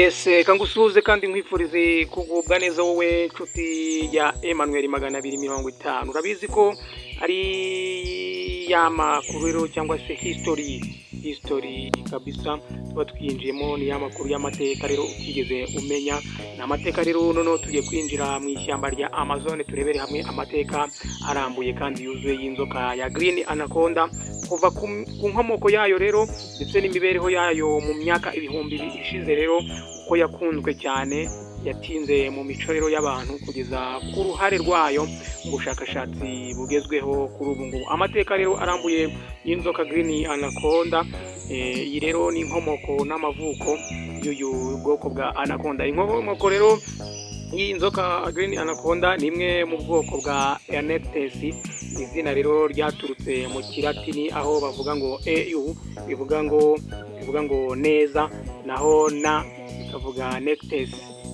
Yes, kangusuhuze kandi nkwifurize kugubwa neza wowe nshuti ya Emmanuel 250. Urabizi ko ari ya makuru rero cyangwa se history kabisa tuba twinjiyemo, ni ya makuru y'amateka rero utigeze umenya. Ni amateka rero noneho tugiye kwinjira mu ishyamba rya Amazon, turebere hamwe amateka arambuye kandi yuzuye y'inzoka ya Green Anaconda, kuva ku nkomoko yayo rero ndetse n'imibereho yayo mu myaka ibihumbi ishize rero, uko yakunzwe cyane, yatinze mu mico rero y'abantu kugeza ku ruhare rwayo mu bushakashatsi bugezweho kuri ubu ngubu. Amateka rero arambuye y'inzoka Green Anaconda, iyi rero ni inkomoko n'amavuko y'uyu bwoko bwa Anaconda. Inkomoko rero iyi nzoka Green Anaconda ni imwe mu bwoko bwa Anectes. Izina rero ryaturutse mu Kilatini aho bavuga ngo EU bivuga ngo neza, naho na bikavuga Nectes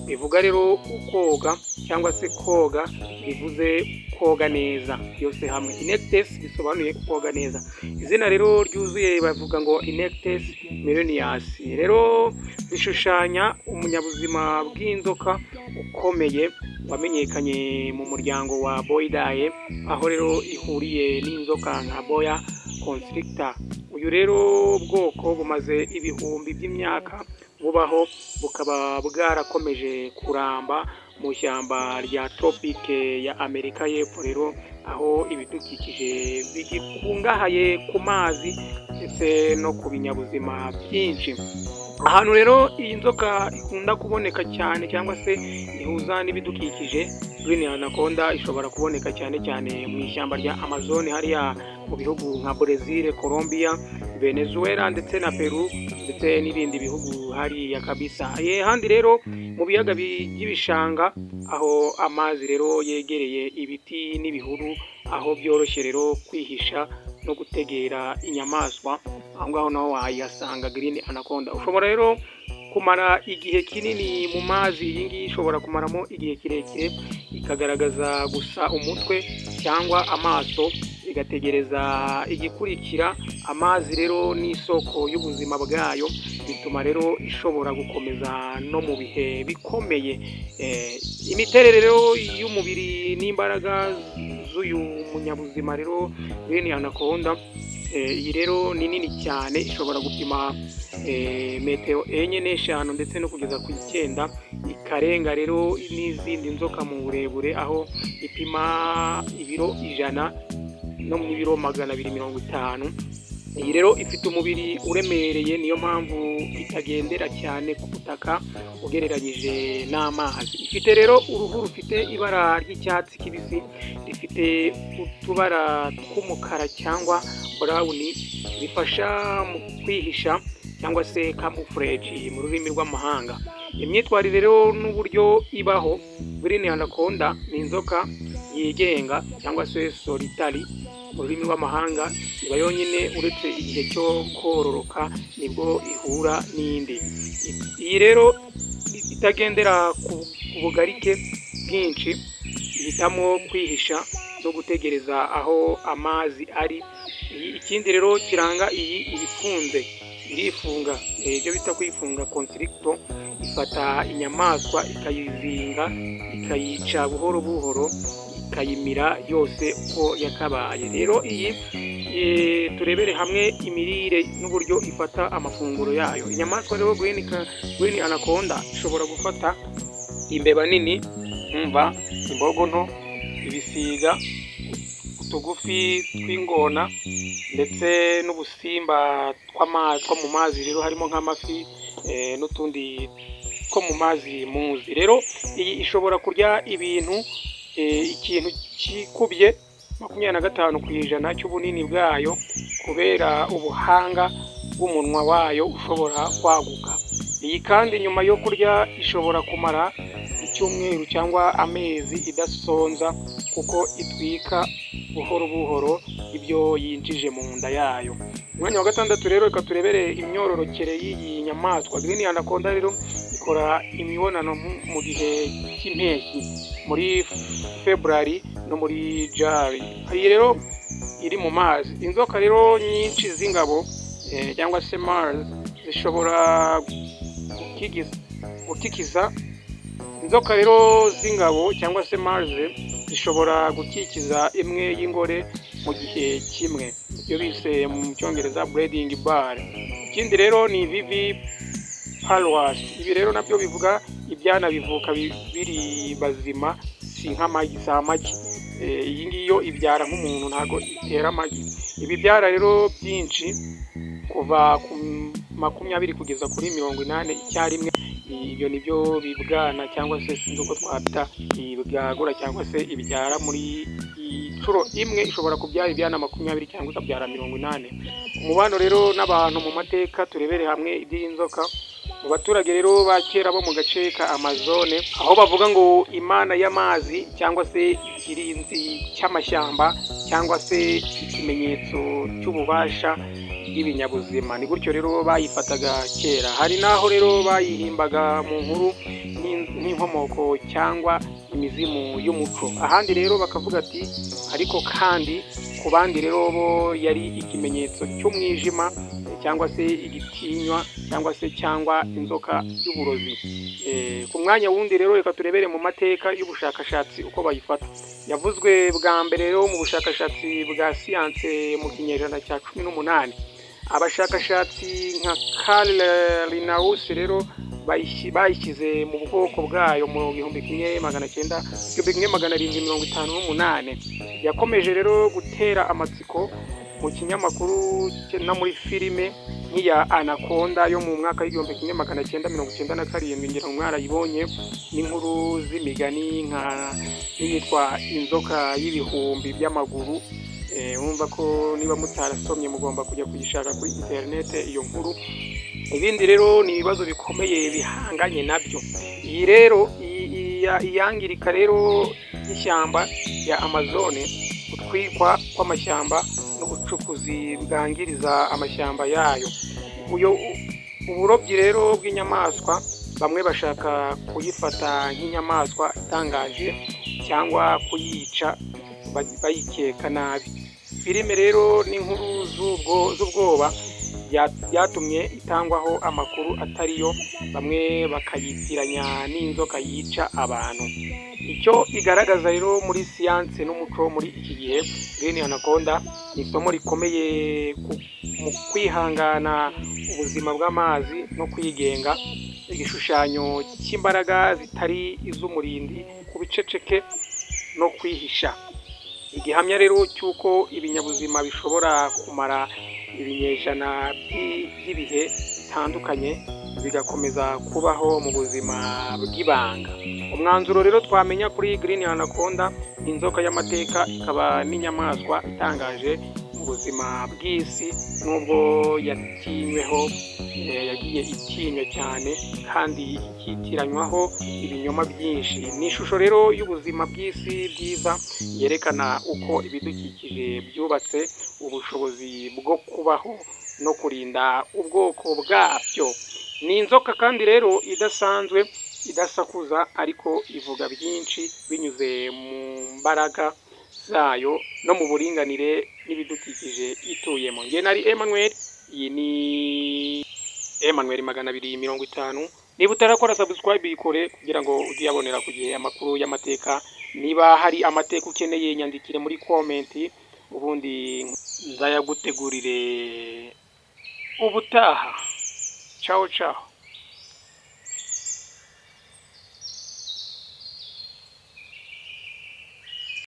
bivuga rero ukoga cyangwa se koga, bivuze koga neza byose hamwe. Nectes bisobanuye koga neza. Izina rero ryuzuye bavuga ngo Nectes melonius. Rero bishushanya umunyabuzima bw'inzoka ukomeye wamenyekanye mu muryango wa Boidae, aho rero ihuriye n'inzoka nka Boa constrictor. Uyu rero bwoko bumaze ibihumbi by'imyaka bubaho, bukaba bwarakomeje kuramba mu ishyamba rya tropike ya Amerika y'Epfo rero, aho ibidukikije bikungahaye ku mazi ndetse no ku binyabuzima byinshi. Ahantu rero iyi nzoka ikunda kuboneka cyane cyangwa se ihuza n'ibidukikije, Green Anaconda ishobora kuboneka cyane cyane mu ishyamba rya Amazon hariya mu bihugu nka Brazil, Colombia, Venezuela ndetse na Peru ndetse n'ibindi bihugu hariya kabisa. Handi rero mu biyaga by'ibishanga, aho amazi rero yegereye ibiti n'ibihuru, aho byoroshye rero kwihisha no gutegera inyamaswa, aho ngaho naho wayasanga Green Anaconda. Ushobora rero kumara igihe kinini mu mazi, iyi ngiyi ishobora kumaramo igihe kirekire, ikagaragaza gusa umutwe cyangwa amaso, igategereza igikurikira. Amazi rero ni isoko y'ubuzima bwayo, bituma rero ishobora gukomeza no mu bihe bikomeye. Imiterere rero y'umubiri n'imbaraga z'uyu munyabuzima rero Green Anaconda, iyi rero ni nini cyane, ishobora gupima metero 4 n'eshanu ndetse no kugeza ku 9, ikarenga rero n'izindi nzoka mu burebure, aho ipima ibiro 100 no mu biro 250. Iyi rero ifite umubiri uremereye, niyo mpamvu itagendera cyane ku butaka ugereranyije n'amazi. Ifite rero uruhu rufite ibara ry'icyatsi kibisi, rifite utubara tw'umukara cyangwa brown, bifasha mu kwihisha cyangwa se camouflage mu rurimi rw'amahanga. Imyitwarire rero n'uburyo ibaho, Green Anaconda ni inzoka yigenga cyangwa se solitary mu rurimi rw'amahanga, iba yonyine uretse igihe cyo kororoka nibwo ihura n'indi. Iyi rero itagendera ku bugarike bwinshi, ihitamo kwihisha no gutegereza aho amazi ari. Ikindi rero kiranga iyi ibifunze, irifunga, ibyo bita kwifunga constrictor. Ifata inyamaswa ikayizinga, ikayica buhoro buhoro, ikayimira yose uko yakabaye. Rero iyi turebere hamwe imirire n'uburyo ifata amafunguro yayo. Inyamaswa rero Green Anaconda ishobora gufata imbeba nini, imbogo nto, ibisiga, utugufi tw'ingona ndetse n'ubusimba two mu mazi rero, harimo nk'amafi n'utundi two mu mazi muzi. Rero iyi ishobora kurya ikintu kikubye 25% cy'ubunini bwayo, kubera ubuhanga bw'umunwa wayo ushobora kwaguka. Iyi kandi nyuma yo kurya ishobora kumara icyumweru cyangwa amezi idasonza, kuko itwika buhoro buhoro ibyo yinjije mu nda yayo. Umwanya wa 6 rero reka turebere imyororokere y'iyi nyamaswa. Green Anaconda rero ikora imibonano mu gihe cy'impeshyi, muri February no muri January. Iyi rero iri mu mazi. Inzoka rero nyinshi z'ingabo cyangwa se Mars zishobora gukikiza. Inzoka rero z'ingabo cyangwa se marze zishobora gukikiza imwe y'ingore mu gihe kimwe, ibyo bise mu cyongereza breeding bar. Ikindi rero ni vivi parwas. Ibi rero nabyo bivuga ibyana bivuka biri bazima, si nk'amagi, si amagi. Iyi ngiyo ibyara nk'umuntu, ntago itera amagi. Ibi byara rero byinshi kuva ku 20 kugeza kuri 80 icyarimwe. Ibyo nibyo bibwana cyangwa se sinzi uko twabita ibwagura cyangwa se ibyara muri inshuro imwe ishobora kubyara ibyana 20 cyangwa ikabyara 80. Umubano rero n'abantu mu mateka turebere hamwe iby'inzoka. Mu baturage rero ba kera bo mu gace ka Amazone, aho bavuga ngo imana y'amazi cyangwa se ikirinzi cy'amashyamba cyangwa se ikimenyetso cy'ububasha bw'ibinyabuzima, ni gutyo rero bayifataga kera. Hari naho rero bayihimbaga mu nkuru n'inkomoko cyangwa imizimu y'umuco. Ahandi rero bakavuga ati ariko kandi ku bandi rero bo yari ikimenyetso cy'umwijima cyangwa se igitinywa cyangwa inzoka y'uburozi. Ku mwanya wundi rero reka turebere mu mateka y'ubushakashatsi uko bayifata. Yavuzwe bwa mbere rero mu bushakashatsi bwa siyanse mu kinyejana cya 18. Abashakashatsi nka Carl Linnaeus rero bayishyize mu bwoko bwayo mu 1758. Yakomeje rero gutera amatsiko mu kinyamakuru no muri filime nk'iya Anaconda yo mu mwaka w'1997, ngira mwarayibonye, n'inkuru z'imigani nk'iyitwa inzoka y'ibihumbi by'amaguru. Wumva ko niba mutarasomye mugomba kujya kuyishaka kuri internet iyo nkuru. Ibindi rero ni ibibazo bikomeye bihanganye nabyo. Iyi rero iyangirika rero y'ishyamba ya Amazone, gutwikwa kw'amashyamba n'ubucukuzi bwangiriza amashyamba yayo. Uburobyi rero bw'inyamaswa, bamwe bashaka kuyifata nk'inyamaswa itangaje cyangwa kuyica bayikeka nabi. Filime rero n'inkuru z'ubwoba byatumye itangwaho amakuru atariyo, bamwe bakayitiranya n'inzoka yica abantu. Icyo igaragaza rero muri siyanse n'umuco muri iki gihe, Green Anaconda ni isomo rikomeye mu kwihangana ubuzima bw'amazi no kwigenga, igishushanyo cy'imbaraga zitari iz'umurindi ku biceceke no kwihisha. Igihamya rero cy'uko ibinyabuzima bishobora kumara ibinyejana by'ibihe bitandukanye bigakomeza kubaho mu buzima bw'ibanga. Umwanzuro rero twamenya kuri Green Anaconda, inzoka y'amateka, ikaba n'inyamaswa itangaje mu buzima bw'isi, nubwo yagiye itinywa cyane kandi ikitiranywaho ibinyoma byinshi. Ni ishusho rero y'ubuzima bw'isi bwiza, yerekana uko ibidukikije byubatse ubushobozi bwo kubaho no kurinda ubwoko bwabyo. Ni inzoka kandi rero idasanzwe, idasakuza, ariko ivuga byinshi binyuze mu mbaraga zayo no mu buringanire n'ibidukikije ituyemo. Nge nari Emmanuel, iyi ni Emmanuel 250. Niba utarakora subscribe ikore kugira ngo ujyabonera ku gihe amakuru y'amateka. Niba hari amateka ukeneye nyandikire muri comment, ubundi nzayagutegurire ubutaha. Ciao ciao.